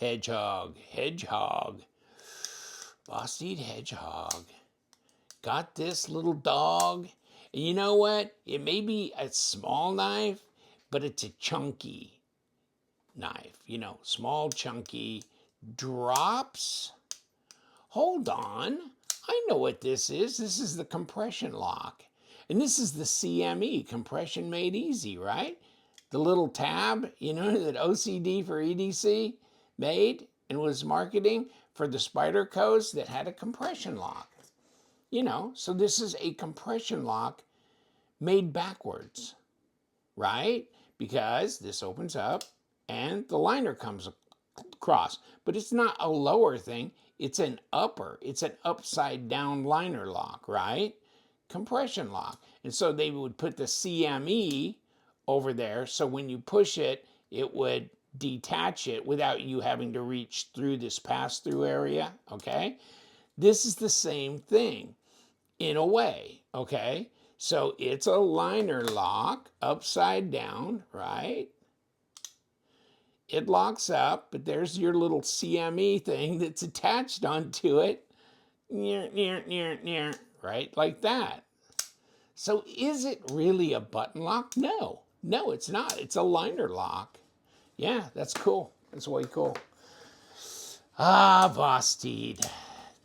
Hedgehog, Hedgehog, Vosteed Hedgehog. Got this little dog. And you know what? It may be a small knife, but it's a chunky knife. You know, small, chunky drops. Hold on. I know what this is. This is the compression lock. And this is the CME, compression made easy, right? The little tab, you know, that OCD for EDC made and was marketing for the Spider codes that had a compression lock. You know, so this is a compression lock made backwards, right? Because this opens up and the liner comes across. But it's not a lower thing, it's an upper. It's an upside down liner lock, right? Compression lock. And so they would put the CME over there, so when you push it, it would detach it without you having to reach through this pass-through area, okay? This is the same thing in a way, okay? So it's a liner lock upside down, right? It locks up, but there's your little CME thing that's attached onto it, right? Like that. So is it really a button lock? No, it's not. It's a liner lock. Yeah, that's cool. That's way cool. Ah, Vosteed.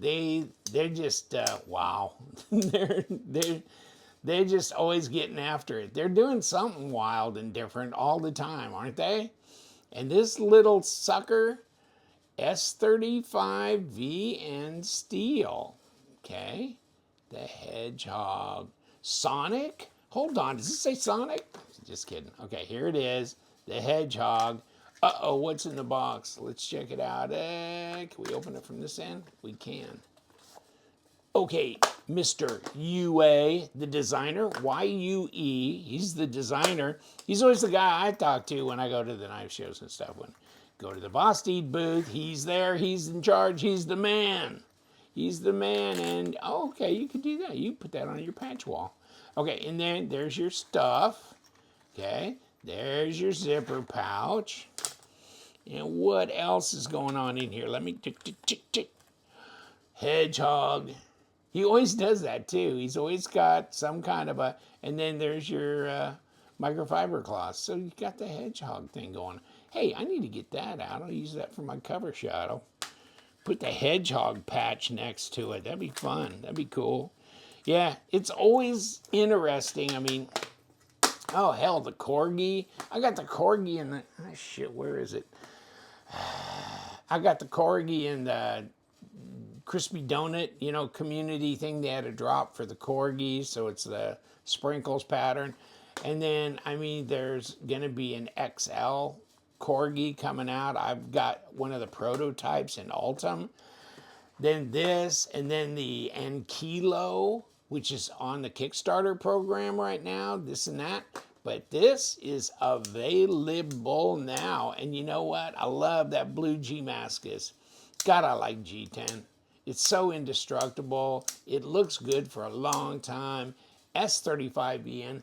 They're just wow. they're just always getting after it. They're doing something wild and different all the time, aren't they? And this little sucker, S35VN steel. Okay, the Hedgehog. Sonic? Hold on, does this say Sonic? Just kidding. Okay, here it is, the Hedgehog. Uh-oh, what's in the box? Let's check it out. Can we open it from this end? We can. Okay, Mr. UA, the designer, Y-U-E, he's the designer. He's always the guy I talk to when I go to the knife shows and stuff. When I go to the Vosteed booth, he's there, he's in charge, he's the man. He's the man, and oh, okay, you can do that. You put that on your patch wall. Okay, and then there's your stuff. Okay, there's your zipper pouch. And what else is going on in here? Let me tick, tick, tick, tick. Hedgehog. He always does that too. He's always got some kind of a, and then there's your microfiber cloth. So you got the Hedgehog thing going. Hey, I need to get that out. I'll use that for my cover shot. I'll put the Hedgehog patch next to it. That'd be fun. That'd be cool. Yeah, it's always interesting. I mean, oh hell, the Corgi. I got the Corgi in the, oh shit, where is it? I got the Corgi in the crispy donut, you know, community thing. They had a drop for the Corgi, so it's the sprinkles pattern. And then, I mean, there's gonna be an XL Corgi coming out. I've got one of the prototypes in Ultim. Then this, and then the Ankilo, which is on the Kickstarter program right now, this and that. But this is available now. And you know what? I love that blue G-Mascus. God, I like G10. It's so indestructible. It looks good for a long time. S35VN.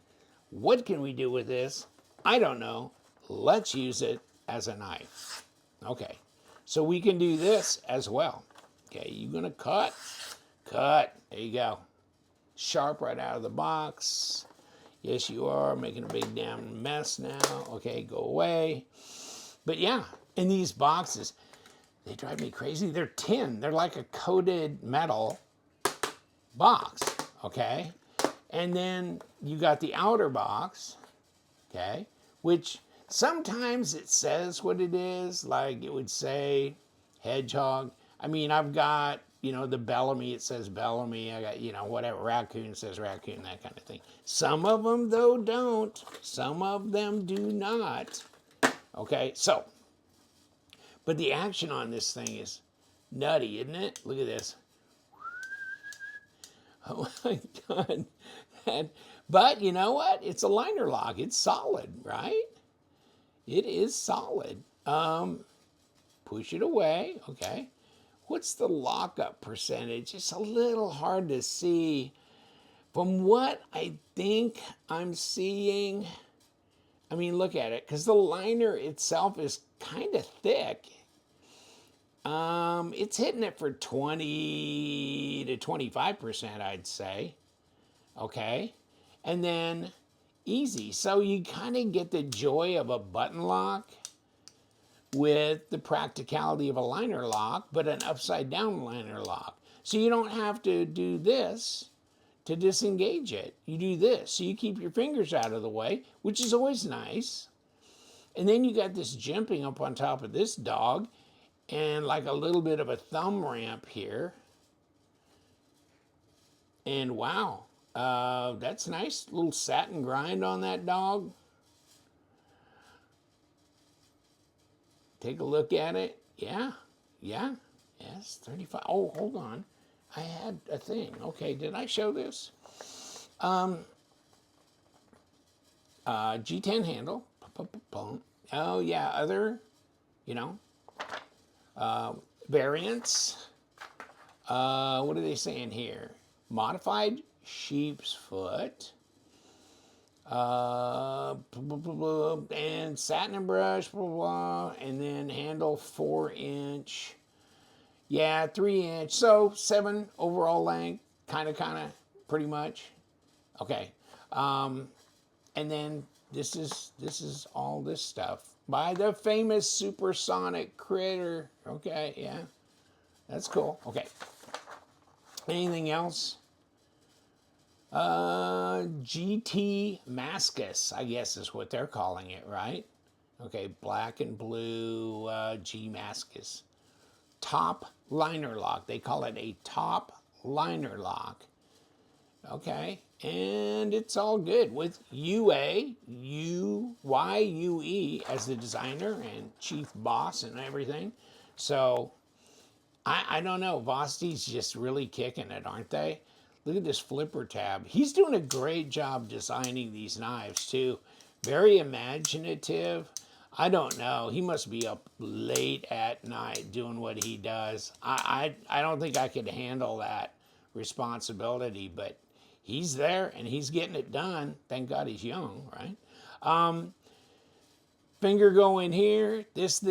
What can we do with this? I don't know. Let's use it as a knife. Okay, so we can do this as well. Okay, you're gonna cut. There you go. Sharp right out of the box. Yes, you are making a big damn mess now. Okay, go away. But yeah, in these boxes, they drive me crazy. They're tin. They're like a coated metal box, okay? And then you got the outer box, okay, which sometimes it says what it is, like it would say Hedgehog. I mean, I've got, you know, the Bellamy, it says Bellamy. I got, you know, whatever, Raccoon says Raccoon, that kind of thing. Some of them, though, don't. Some of them do not. Okay, so, but the action on this thing is nutty, isn't it? Look at this. Oh my God. But you know what? It's a liner lock. It's solid, right? It is solid. Push it away, okay. What's the lockup percentage? It's a little hard to see. From what I think I'm seeing, I mean, look at it, because the liner itself is kind of thick. It's hitting it for 20 to 25%, I'd say. Okay. And then easy. So you kind of get the joy of a button lock with the practicality of a liner lock, but an upside down liner lock. So you don't have to do this to disengage it. You do this. So you keep your fingers out of the way, which is always nice. And then you got this jumping up on top of this dog and like a little bit of a thumb ramp here. And wow, that's nice. Little satin grind on that dog. Take a look at it. Yeah, yeah, yes, 35. Oh, hold on. I had a thing. Okay, did I show this? G10 handle. Oh, yeah, other, you know, variants. What are they saying here? Modified sheep's foot. And satin and brush, blah, blah, blah, and then handle 4-inch. Yeah, 3-inch. So 7 overall length, kind of, pretty much. Okay. And then this is all this stuff by the famous supersonic critter. Okay, yeah, that's cool. Okay. Anything else? GT Mascus, I guess is what they're calling it, right? Okay, black and blue G Mascus. Top liner lock. They call it a top liner lock. Okay, and it's all good with UYUE as the designer and chief boss and everything. So I don't know. Vosteed's just really kicking it, aren't they? Look at this flipper tab. He's doing a great job designing these knives too. Very imaginative. I don't know. He must be up late at night doing what he does. I don't think I could handle that responsibility, but he's there and he's getting it done. Thank God he's young, right? Finger going here. This.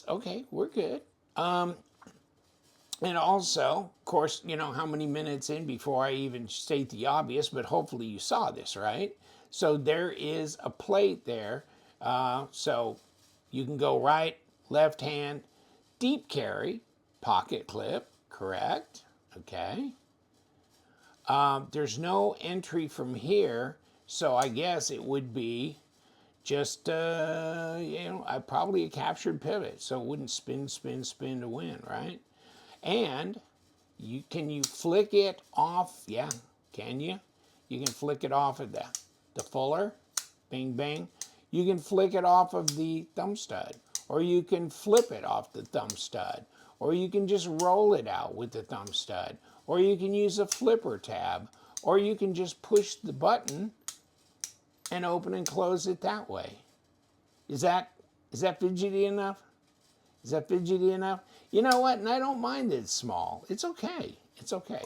Okay, we're good. And also, of course, you know how many minutes in before I even state the obvious, but hopefully you saw this, right? So there is a plate there. So you can go right, left hand, deep carry, pocket clip, correct? Okay. There's no entry from here, so I guess it would be just, probably a captured pivot, so it wouldn't spin to win, right? And can you flick it off? Yeah, can you? You can flick it off of the fuller, bing, bang. You can flick it off of the thumb stud, or you can flip it off the thumb stud, or you can just roll it out with the thumb stud, or you can use a flipper tab, or you can just push the button and open and close it that way. Is that fidgety enough? Is that fidgety enough? You know what? And I don't mind that it's small. It's okay. It's okay.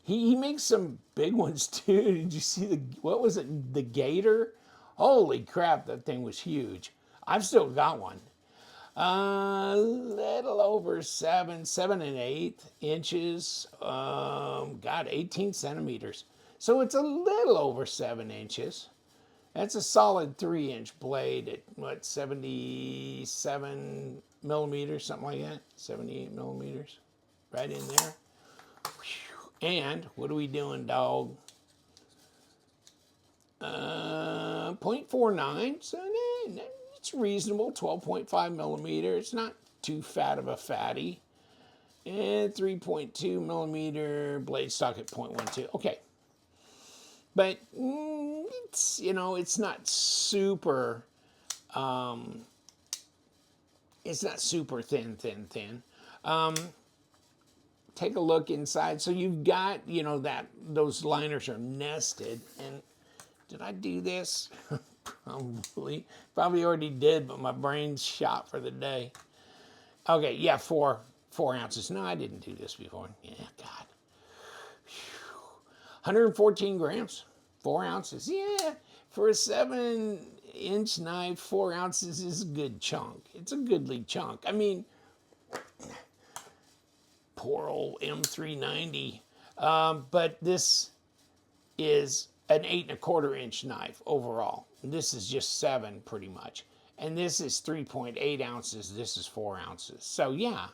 He makes some big ones too. Did you see what was it? The Gator? Holy crap, that thing was huge. I've still got one. Little over 7 1/8 inches. 18 centimeters. So it's a little over 7 inches. That's a solid 3-inch blade at what, 77 millimeters, something like that, 78 millimeters, right in there. And what are we doing, dog? 0.49, so it's reasonable. 12.5 millimeter. It's not too fat of a fatty. And 3.2 millimeter blade stock at 0.12. Okay. But it's not super. It's not super thin. Take a look inside. So you've got those liners are nested. And did I do this? Probably already did, but my brain's shot for the day. Okay, yeah, 4 ounces. No, I didn't do this before. Yeah, God. 114 grams, 4 ounces. Yeah, For a 7-inch knife, 4 ounces is a good chunk. It's a goodly chunk. I mean, poor old M390. But this is an 8 1/4 inch knife overall. This is just 7 pretty much. And this is 3.8 ounces. This is 4 ounces. So yeah,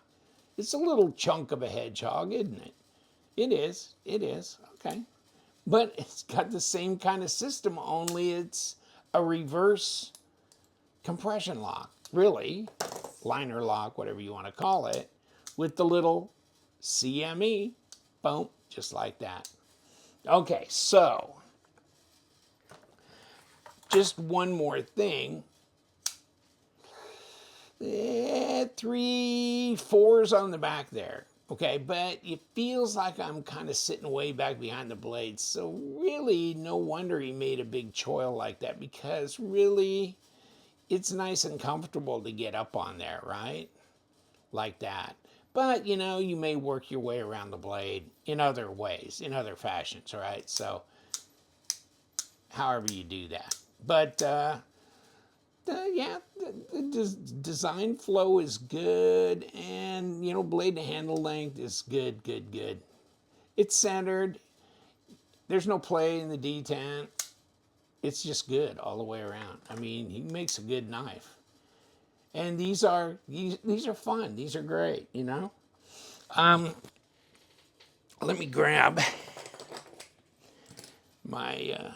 it's a little chunk of a hedgehog, isn't it? It is. It is. Okay. But it's got the same kind of system, only it's a reverse compression lock, really, liner lock, whatever you want to call it, with the little CME, boom, just like that. Okay, so just one more thing. 3 4s on the back there. Okay, but it feels like I'm kind of sitting way back behind the blade. So really, no wonder he made a big choil like that, because really, it's nice and comfortable to get up on there, right? Like that. But, you know, you may work your way around the blade in other ways, in other fashions, right? So, however you do that. But, yeah, the design flow is good, and, you know, blade to handle length is good, good, good. It's centered. There's no play in the detent. It's just good all the way around. I mean, he makes a good knife. And these are fun. These are great, you know. Let me grab my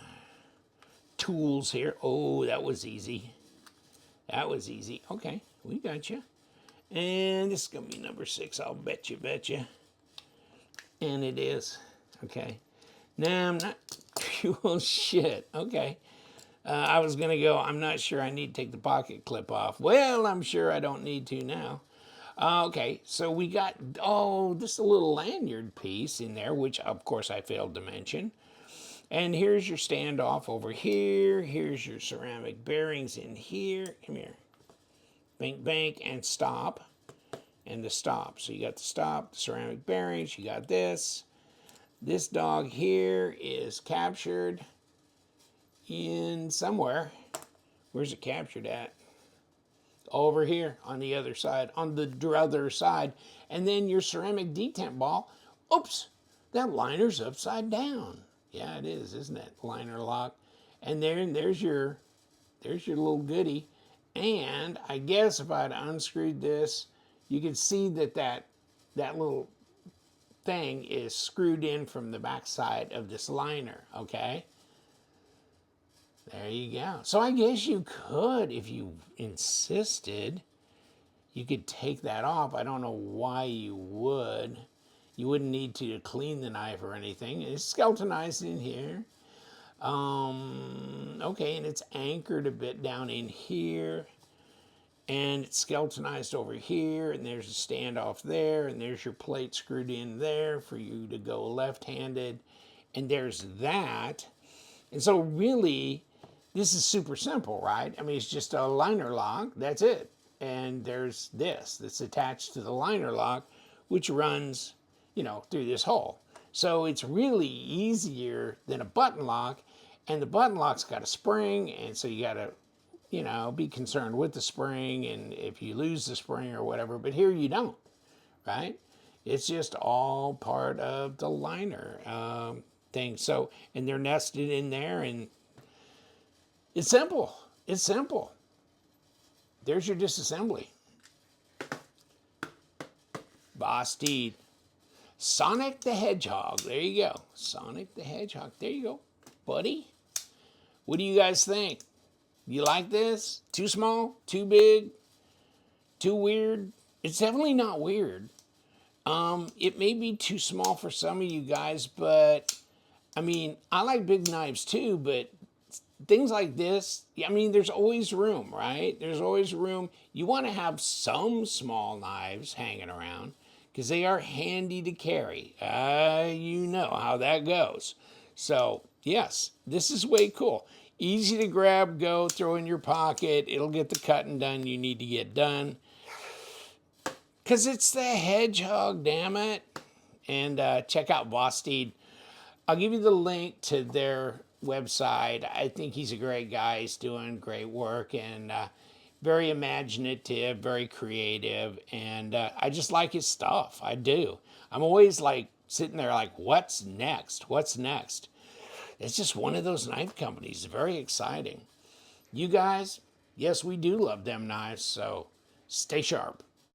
tools here. Oh, that was easy. That was easy. Okay, we got you. And this is going to be number 6, I'll bet you. And it is. Okay. Now, I'm not... Oh, shit. Okay. I was going to go, I'm not sure I need to take the pocket clip off. Well, I'm sure I don't need to now. Okay, so we got, this little lanyard piece in there, which, of course, I failed to mention. And here's your standoff over here. Here's your ceramic bearings in here. Come here. Bank, bank, and stop. And the stop. So you got the stop, the ceramic bearings. You got this. This dog here is captured in somewhere. Where's it captured at? Over here on the other side, on the other side. And then your ceramic detent ball. Oops, that liner's upside down. Yeah, it is, isn't it? Liner lock. And there's your little goodie. And I guess if I'd unscrewed this, you can see that little thing is screwed in from the back side of this liner, okay? There you go. So I guess you could, if you insisted, you could take that off. I don't know why you would. You wouldn't need to clean the knife or anything. It's skeletonized in here. Okay, and it's anchored a bit down in here. And it's skeletonized over here, and there's a standoff there, and there's your plate screwed in there for you to go left-handed. And there's that. And so really, this is super simple, right? I mean, it's just a liner lock, that's it. And there's this that's attached to the liner lock, which runs, you know, through this hole. So it's really easier than a button lock, and the button lock's got a spring, and so you gotta, you know, be concerned with the spring and if you lose the spring or whatever, but here you don't, right? It's just all part of the liner thing. So, and they're nested in there, and it's simple. It's simple. There's your disassembly. Vosteed. Sonic the Hedgehog. There you go. Sonic the Hedgehog. There you go, buddy. What do you guys think? You like this? Too small? Too big? Too weird? It's definitely not weird. It may be too small for some of you guys, but I mean, I like big knives too, but things like this, I mean, there's always room, right? There's always room. You want to have some small knives hanging around because they are handy to carry. You know how that goes. So, yes, this is way cool. Easy to grab, go, throw in your pocket. It'll get the cutting done you need to get done. Because it's the Hedgehog, damn it. And check out Vosteed. I'll give you the link to their website. I think he's a great guy. He's doing great work and very imaginative, very creative, and I just like his stuff. I do. I'm always like sitting there like, what's next? What's next? It's just one of those knife companies. Very exciting. You guys, yes, we do love them knives, so stay sharp.